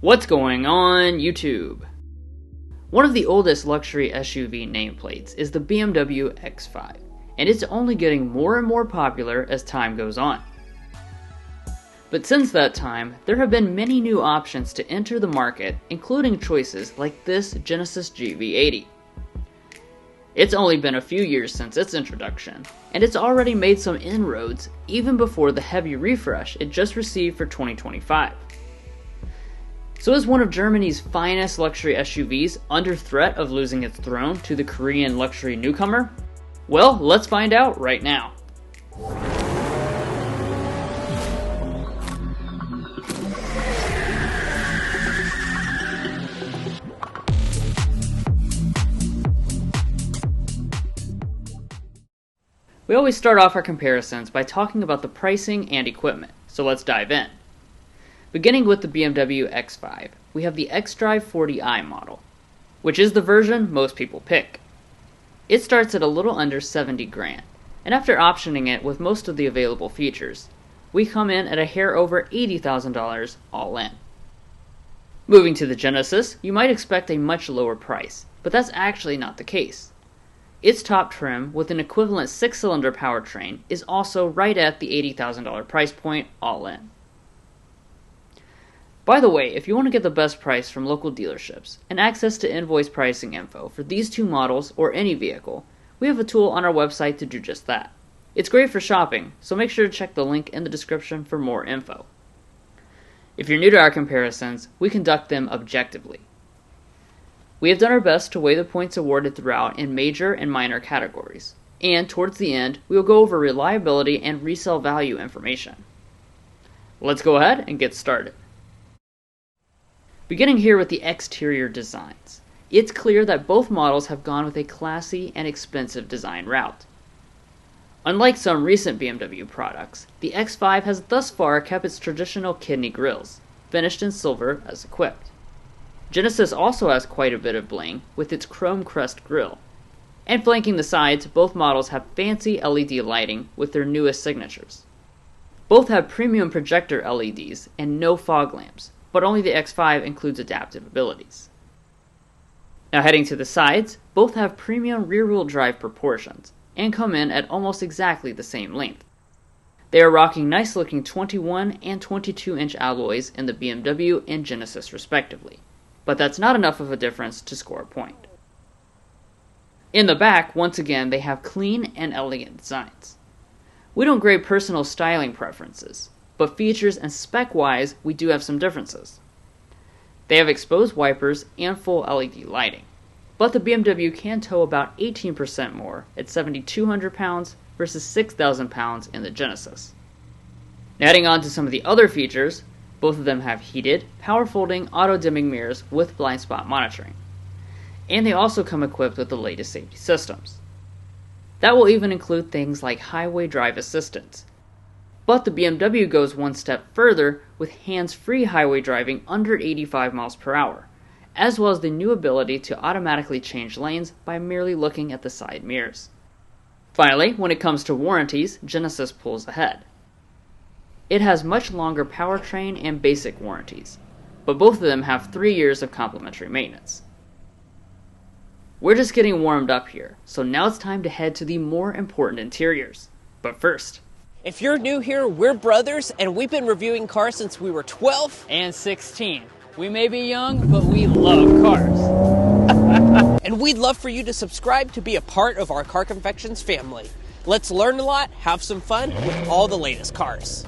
What's going on, YouTube? One of the oldest luxury SUV nameplates is the BMW X5, and it's only getting more and more popular as time goes on. But since that time, there have been many new options to enter the market, including choices like this Genesis GV80. It's only been a few years since its introduction, and it's already made some inroads even before the heavy refresh it just received for 2025. So is one of Germany's finest luxury SUVs under threat of losing its throne to the Korean luxury newcomer? Well, let's find out right now. We always start off our comparisons by talking about the pricing and equipment, so let's dive in. Beginning with the BMW X5, we have the xDrive 40i model, which is the version most people pick. It starts at a little under 70 grand, and after optioning it with most of the available features, we come in at a hair over $80,000 all in. Moving to the Genesis, you might expect a much lower price, but that's actually not the case. Its top trim, with an equivalent 6-cylinder powertrain, is also right at the $80,000 price point all in. By the way, if you want to get the best price from local dealerships and access to invoice pricing info for these two models or any vehicle, we have a tool on our website to do just that. It's great for shopping, so make sure to check the link in the description for more info. If you're new to our comparisons, we conduct them objectively. We have done our best to weigh the points awarded throughout in major and minor categories, and towards the end, we will go over reliability and resale value information. Let's go ahead and get started. Beginning here with the exterior designs, it's clear that both models have gone with a classy and expensive design route. Unlike some recent BMW products, the X5 has thus far kept its traditional kidney grills, finished in silver as equipped. Genesis also has quite a bit of bling with its chrome crest grille. And flanking the sides, both models have fancy LED lighting with their newest signatures. Both have premium projector LEDs and no fog lamps, but only the X5 includes adaptive abilities. Now heading to the sides, both have premium rear-wheel drive proportions and come in at almost exactly the same length. They are rocking nice-looking 21 and 22-inch alloys in the BMW and Genesis respectively, but that's not enough of a difference to score a point. In the back, once again, they have clean and elegant designs. We don't grade personal styling preferences, but features and spec-wise, we do have some differences. They have exposed wipers and full LED lighting, but the BMW can tow about 18% more at 7,200 pounds versus 6,000 pounds in the Genesis. Now heading on to some of the other features, both of them have heated, power-folding, auto-dimming mirrors with blind spot monitoring. And they also come equipped with the latest safety systems. That will even include things like highway drive assistance. But the BMW goes one step further with hands-free highway driving under 85 miles per hour, as well as the new ability to automatically change lanes by merely looking at the side mirrors. Finally, when it comes to warranties, Genesis pulls ahead. It has much longer powertrain and basic warranties, but both of them have 3 years of complimentary maintenance. We're just getting warmed up here, so now it's time to head to the more important interiors. But first, if you're new here, we're brothers, and we've been reviewing cars since we were 12 and 16. We may be young, but we love cars. And we'd love for you to subscribe to be a part of our Car Confections family. Let's learn a lot, have some fun with all the latest cars.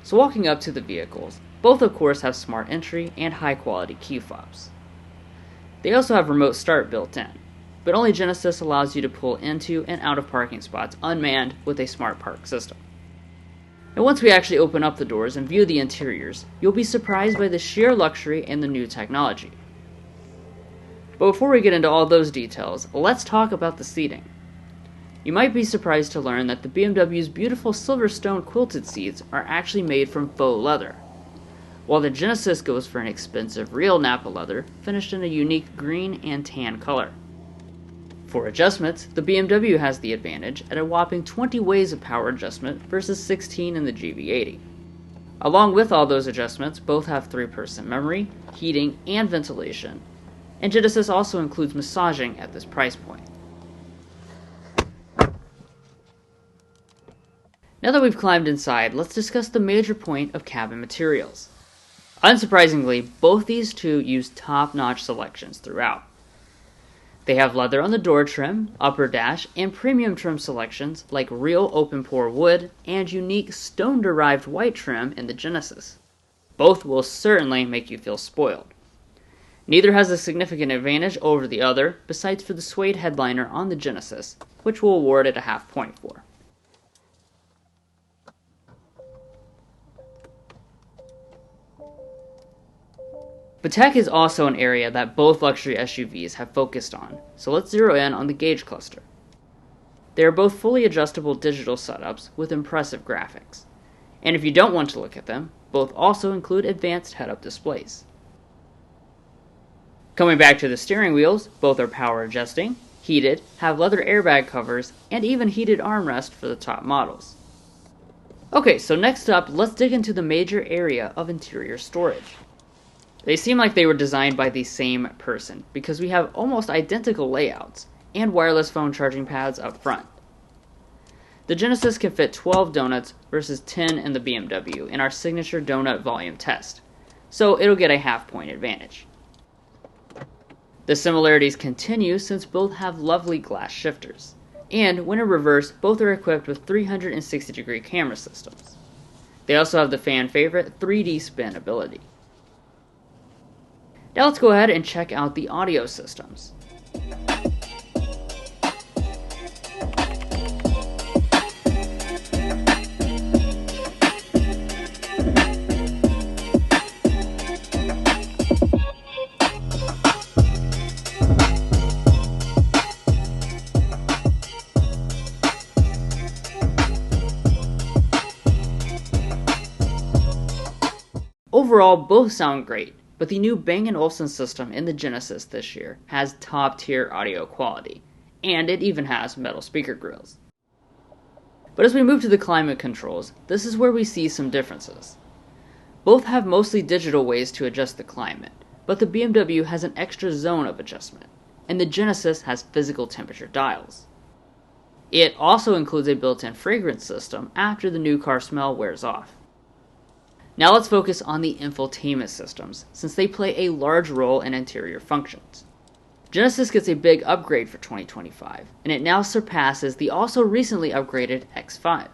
So walking up to the vehicles, both of course have smart entry and high quality key fobs. They also have remote start built in, but only Genesis allows you to pull into and out of parking spots unmanned with a smart park system. And once we actually open up the doors and view the interiors, you'll be surprised by the sheer luxury and the new technology. But before we get into all those details, let's talk about the seating. You might be surprised to learn that the BMW's beautiful Silverstone quilted seats are actually made from faux leather, while the Genesis goes for an expensive real Nappa leather finished in a unique green and tan color. For adjustments, the BMW has the advantage at a whopping 20 ways of power adjustment versus 16 in the GV80. Along with all those adjustments, both have 3-person memory, heating, and ventilation, and Genesis also includes massaging at this price point. Now that we've climbed inside, let's discuss the major point of cabin materials. Unsurprisingly, both these two use top-notch selections throughout. They have leather on the door trim, upper dash, and premium trim selections like real open-pore wood and unique stone-derived white trim in the Genesis. Both will certainly make you feel spoiled. Neither has a significant advantage over the other, besides for the suede headliner on the Genesis, which we'll award it a half point for. But tech is also an area that both luxury SUVs have focused on, so let's zero in on the gauge cluster. They are both fully adjustable digital setups with impressive graphics. And if you don't want to look at them, both also include advanced head-up displays. Coming back to the steering wheels, both are power adjusting, heated, have leather airbag covers, and even heated armrest for the top models. Okay, so next up, let's dig into the major area of interior storage. They seem like they were designed by the same person, because we have almost identical layouts, and wireless phone charging pads up front. The Genesis can fit 12 donuts versus 10 in the BMW in our signature donut volume test, so it'll get a half-point advantage. The similarities continue since both have lovely glass shifters, and when in reverse, both are equipped with 360-degree camera systems. They also have the fan favorite 3D spin ability. Now let's go ahead and check out the audio systems. Overall, both sound great, but the new Bang & Olufsen system in the Genesis this year has top-tier audio quality, and it even has metal speaker grills. But as we move to the climate controls, this is where we see some differences. Both have mostly digital ways to adjust the climate, but the BMW has an extra zone of adjustment, and the Genesis has physical temperature dials. It also includes a built-in fragrance system after the new car smell wears off. Now let's focus on the infotainment systems, since they play a large role in interior functions. Genesis gets a big upgrade for 2025, and it now surpasses the also recently upgraded X5.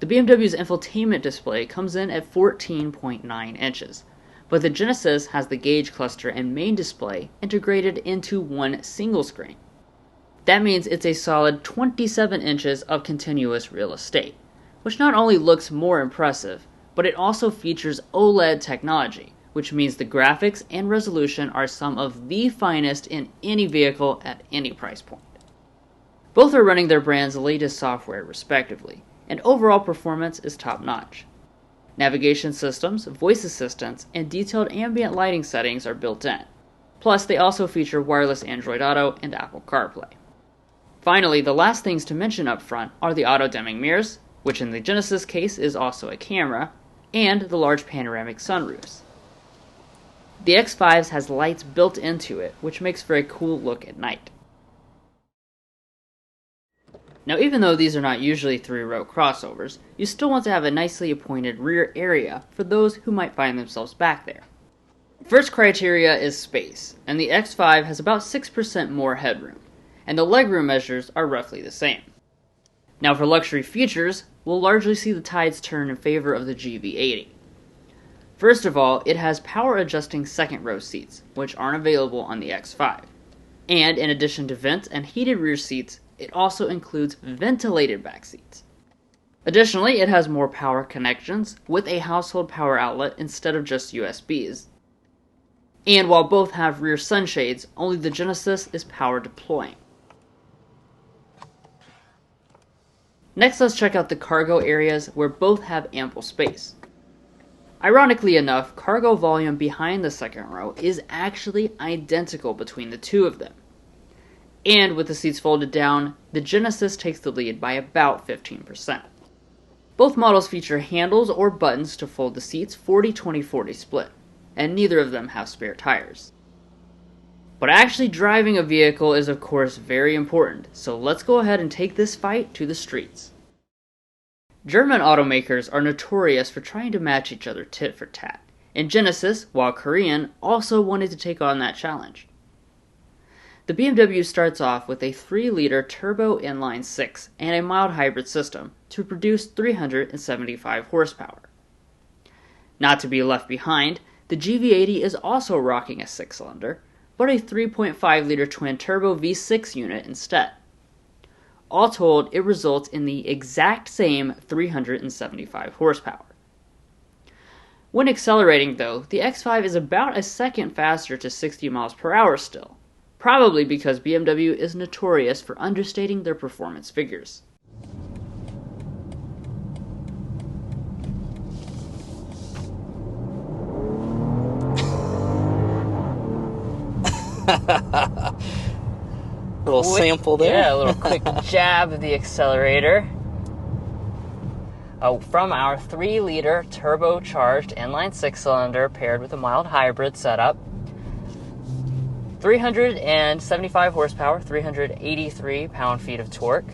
The BMW's infotainment display comes in at 14.9 inches, but the Genesis has the gauge cluster and main display integrated into one single screen. That means it's a solid 27 inches of continuous real estate, which not only looks more impressive, but it also features OLED technology, which means the graphics and resolution are some of the finest in any vehicle at any price point. Both are running their brand's latest software respectively, and overall performance is top-notch. Navigation systems, voice assistants, and detailed ambient lighting settings are built in. Plus, they also feature wireless Android Auto and Apple CarPlay. Finally, the last things to mention up front are the auto-dimming mirrors, which in the Genesis case is also a camera, and the large panoramic sunroofs. The X5's has lights built into it, which makes for a cool look at night. Now, even though these are not usually 3-row crossovers, you still want to have a nicely appointed rear area for those who might find themselves back there. First criteria is space, and the X5 has about 6% more headroom, and the legroom measures are roughly the same. Now for luxury features, we'll largely see the tides turn in favor of the GV80. First of all, it has power-adjusting second-row seats, which aren't available on the X5. And in addition to vents and heated rear seats, it also includes ventilated back seats. Additionally, it has more power connections, with a household power outlet instead of just USBs. And while both have rear sunshades, only the Genesis is power deploying. Next, let's check out the cargo areas where both have ample space. Ironically enough, cargo volume behind the second row is actually identical between the two of them. And with the seats folded down, the Genesis takes the lead by about 15%. Both models feature handles or buttons to fold the seats 40-20-40 split, and neither of them have spare tires. But actually driving a vehicle is of course very important, so let's go ahead and take this fight to the streets. German automakers are notorious for trying to match each other tit for tat, and Genesis, while Korean, also wanted to take on that challenge. The BMW starts off with a 3-liter turbo inline-6 and a mild hybrid system to produce 375 horsepower. Not to be left behind, the GV80 is also rocking a 6-cylinder, but a 3.5-liter twin-turbo V6 unit instead. All told, it results in the exact same 375 horsepower. When accelerating though, the X5 is about a second faster to 60 miles per hour still, probably because BMW is notorious for understating their performance figures. Little sample there. Yeah, a little quick jab of the accelerator. From our 3-liter turbocharged inline 6-cylinder paired with a mild hybrid setup. 375 horsepower, 383 pound-feet of torque.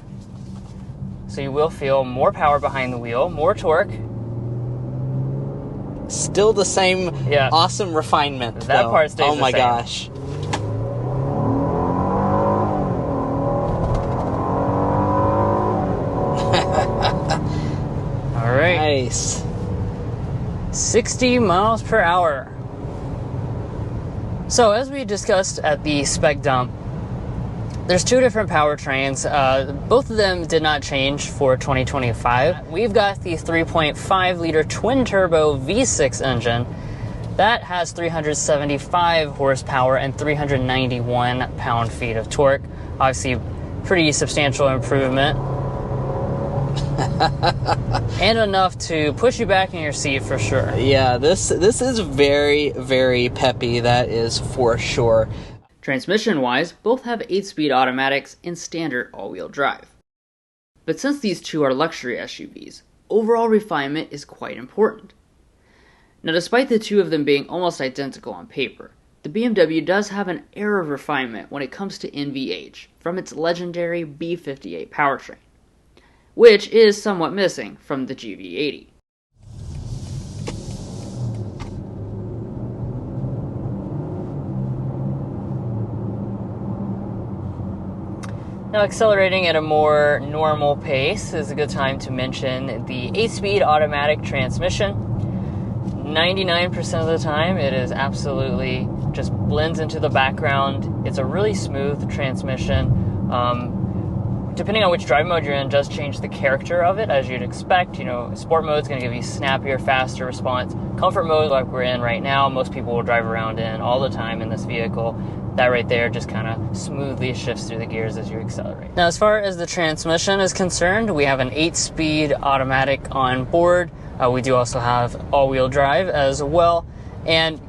So you will feel more power behind the wheel, more torque. Still the same awesome refinement. That though. part stays the same. Oh my gosh. All right. Nice. 60 miles per hour. So as we discussed at the spec dump, there's two different powertrains. Both of them did not change for 2025. We've got the 3.5-liter twin-turbo V6 engine. That has 375 horsepower and 391 pound-feet of torque. Obviously, pretty substantial improvement. And enough to push you back in your seat for sure. Yeah, this is very, very peppy, that is for sure. Transmission-wise, both have 8-speed automatics and standard all-wheel drive. But since these two are luxury SUVs, overall refinement is quite important. Now, despite the two of them being almost identical on paper, the BMW does have an air of refinement when it comes to NVH from its legendary B58 powertrain, which is somewhat missing from the GV80. Now, accelerating at a more normal pace is a good time to mention the 8-speed automatic transmission. 99% of the time, it is absolutely just blends into the background. It's a really smooth transmission. Depending on which drive mode you're in, does change the character of it, as you'd expect. You know, sport mode is going to give you snappier, faster response. Comfort mode, like we're in right now, most people will drive around in all the time in this vehicle. That right there just kind of smoothly shifts through the gears as you accelerate. Now, as far as the transmission is concerned, we have an 8-speed automatic on board. We do also have all-wheel drive as well. And,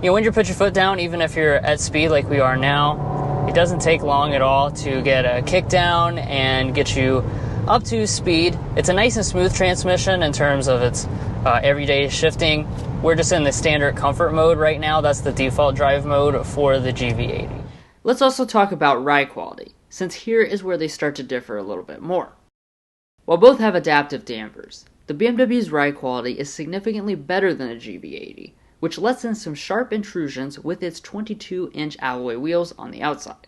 you know, when you put your foot down, even if you're at speed like we are now, it doesn't take long at all to get a kick down and get you up to speed. It's a nice and smooth transmission in terms of its everyday shifting. We're just in the standard comfort mode right now. That's the default drive mode for the GV80. Let's also talk about ride quality, since here is where they start to differ a little bit more. While both have adaptive dampers, the BMW's ride quality is significantly better than the GV80, which lets in some sharp intrusions with its 22-inch alloy wheels on the outside.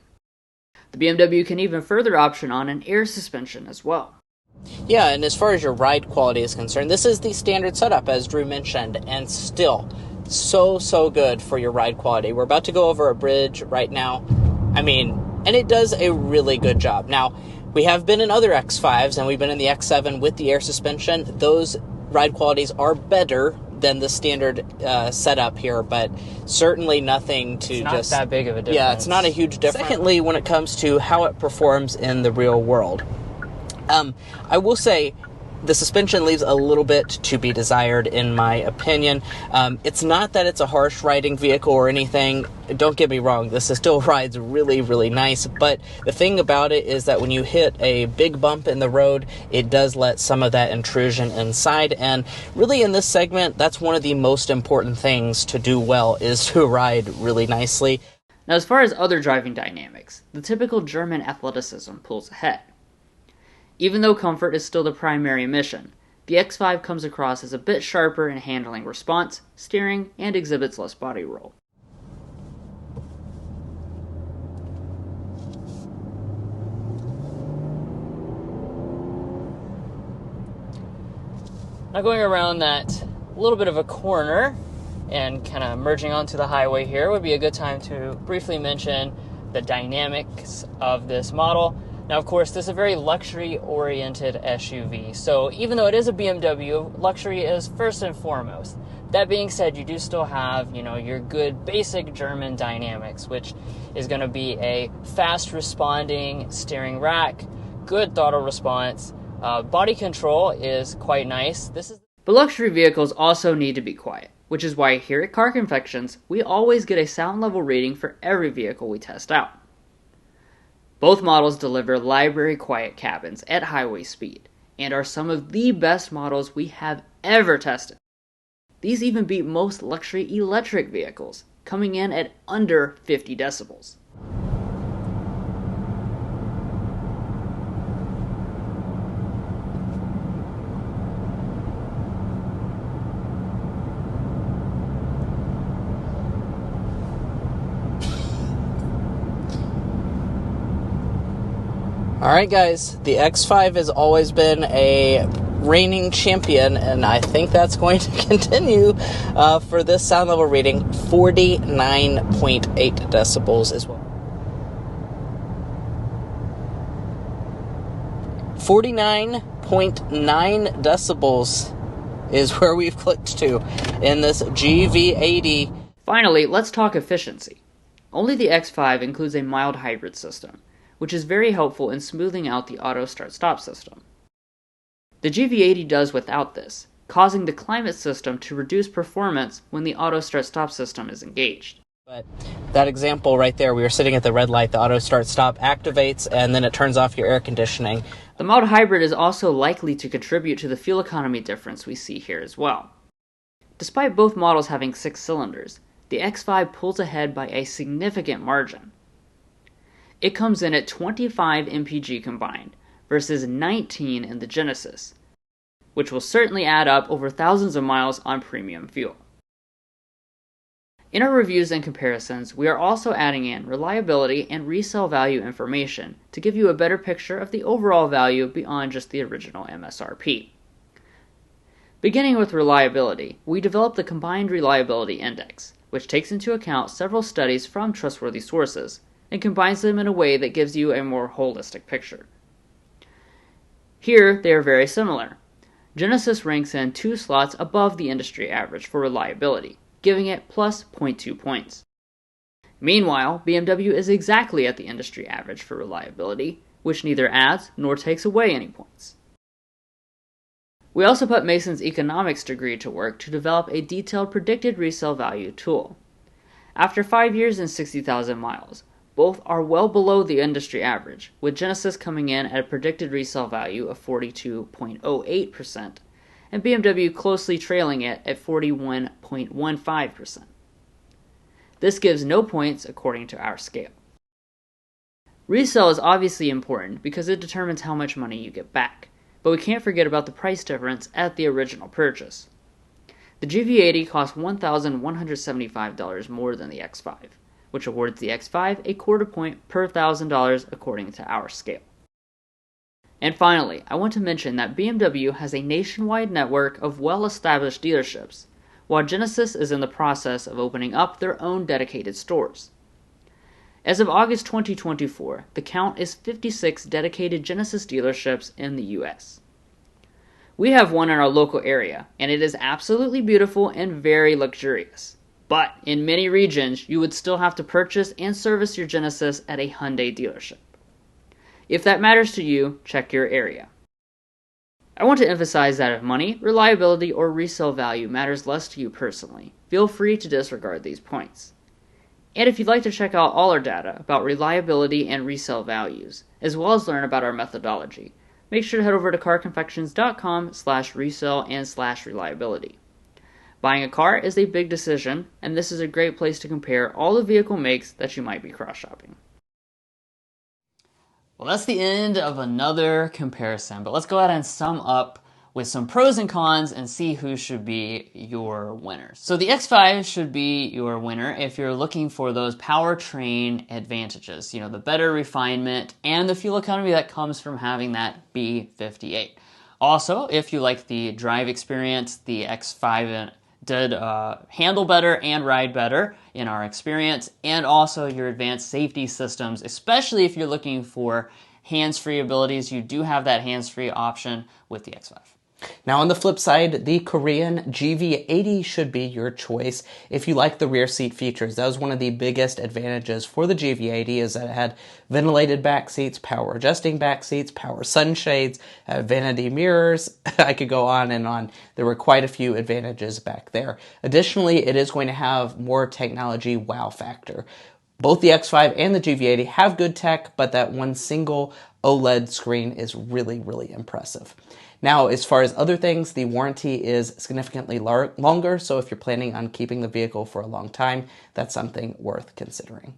The BMW can even further option on an air suspension as well. Yeah, and as far as your ride quality is concerned, this is the standard setup, as Drew mentioned, and still so good for your ride quality. We're about to go over a bridge right now. And it does a really good job. Now, we have been in other X5s, and we've been in the X7 with the air suspension. Those ride qualities are better than the standard setup here, but certainly nothing to It's not that big of a difference. Yeah, it's not a huge difference. Secondly, when it comes to how it performs in the real world, I will say The suspension leaves a little bit to be desired, in my opinion. It's not that it's a harsh riding vehicle or anything. Don't get me wrong, this still rides really, really nice. But the thing about it is that when you hit a big bump in the road, it does let some of that intrusion inside. And really in this segment, that's one of the most important things to do well, is to ride really nicely. Now, as far as other driving dynamics, the typical German athleticism pulls ahead. Even though comfort is still the primary mission, the X5 comes across as a bit sharper in handling response, steering, and exhibits less body roll. Now going around that little bit of a corner and kind of merging onto the highway here would be a good time to briefly mention the dynamics of this model. Now, of course, this is a very luxury-oriented SUV, so even though it is a BMW, luxury is first and foremost. That being said, you do still have, your good basic German dynamics, which is going to be a fast-responding steering rack, good throttle response, body control is quite nice. But luxury vehicles also need to be quiet, which is why here at Car Confections, we always get a sound level rating for every vehicle we test out. Both models deliver library quiet cabins at highway speed and are some of the best models we have ever tested. These even beat most luxury electric vehicles, coming in at under 50 decibels. Alright guys, the X5 has always been a reigning champion, and I think that's going to continue for this sound level reading. 49.8 decibels as well. 49.9 decibels is where we've clicked to in this GV80. Finally, let's talk efficiency. Only the X5 includes a mild hybrid system, which is very helpful in smoothing out the auto start-stop system. The GV80 does without this, causing the climate system to reduce performance when the auto start-stop system is engaged. But that example right there, we were sitting at the red light, the auto start-stop activates, and then it turns off your air conditioning. The mild hybrid is also likely to contribute to the fuel economy difference we see here as well. Despite both models having 6 cylinders, the X5 pulls ahead by a significant margin. It comes in at 25 mpg combined, versus 19 in the Genesis, which will certainly add up over thousands of miles on premium fuel. In our reviews and comparisons, we are also adding in reliability and resale value information to give you a better picture of the overall value beyond just the original MSRP. Beginning with reliability, we developed the Combined Reliability Index, which takes into account several studies from trustworthy sources, and combines them in a way that gives you a more holistic picture. Here, they are very similar. Genesis ranks in 2 slots above the industry average for reliability, giving it plus 0.2 points. Meanwhile, BMW is exactly at the industry average for reliability, which neither adds nor takes away any points. We also put Mason's economics degree to work to develop a detailed predicted resale value tool. After 5 years and 60,000 miles, both are well below the industry average, with Genesis coming in at a predicted resale value of 42.08%, and BMW closely trailing it at 41.15%. This gives no points according to our scale. Resale is obviously important because it determines how much money you get back, but we can't forget about the price difference at the original purchase. The GV80 costs $1,175 more than the X5, which awards the X5 a quarter point per $1,000 according to our scale. And finally, I want to mention that BMW has a nationwide network of well-established dealerships, while Genesis is in the process of opening up their own dedicated stores. As of August 2024, the count is 56 dedicated Genesis dealerships in the US. We have one in our local area, and it is absolutely beautiful and very luxurious. But in many regions, you would still have to purchase and service your Genesis at a Hyundai dealership. If that matters to you, check your area. I want to emphasize that if money, reliability, or resale value matters less to you personally, feel free to disregard these points. And if you'd like to check out all our data about reliability and resale values, as well as learn about our methodology, make sure to head over to carconfections.com/resale and /reliability. Buying a car is a big decision, and this is a great place to compare all the vehicle makes that you might be cross-shopping. Well, that's the end of another comparison, but let's go ahead and sum up with some pros and cons and see who should be your winners. So the X5 should be your winner if you're looking for those powertrain advantages, the better refinement and the fuel economy that comes from having that B58. Also, if you like the drive experience, the X5 did handle better and ride better in our experience, and also your advanced safety systems, especially if you're looking for hands-free abilities. You do have that hands-free option with the X5. Now on the flip side, the Korean GV80 should be your choice if you like the rear seat features. That was one of the biggest advantages for the GV80, is that it had ventilated back seats, power adjusting back seats, power sunshades, vanity mirrors. I could go on and on. There were quite a few advantages back there. Additionally, it is going to have more technology wow factor. Both the X5 and the GV80 have good tech, but that one single OLED screen is really, really impressive. Now, as far as other things, the warranty is significantly longer, so if you're planning on keeping the vehicle for a long time, that's something worth considering.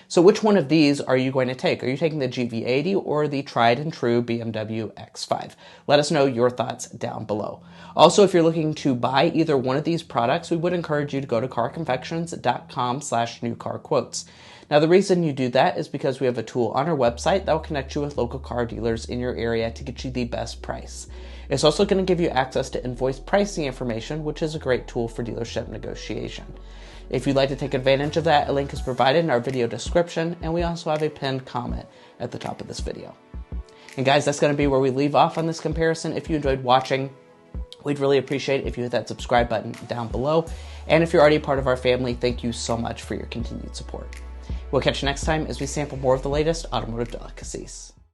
So which one of these are you going to take? Are you taking the GV80 or the tried and true BMW X5? Let us know your thoughts down below. Also, if you're looking to buy either one of these products, we would encourage you to go to carconfections.com/newcarquotes. Now, the reason you do that is because we have a tool on our website that will connect you with local car dealers in your area to get you the best price. It's also going to give you access to invoice pricing information, which is a great tool for dealership negotiation. If you'd like to take advantage of that, a link is provided in our video description, and we also have a pinned comment at the top of this video. And guys, that's going to be where we leave off on this comparison. If you enjoyed watching, we'd really appreciate it if you hit that subscribe button down below. And if you're already a part of our family, thank you so much for your continued support. We'll catch you next time as we sample more of the latest automotive delicacies.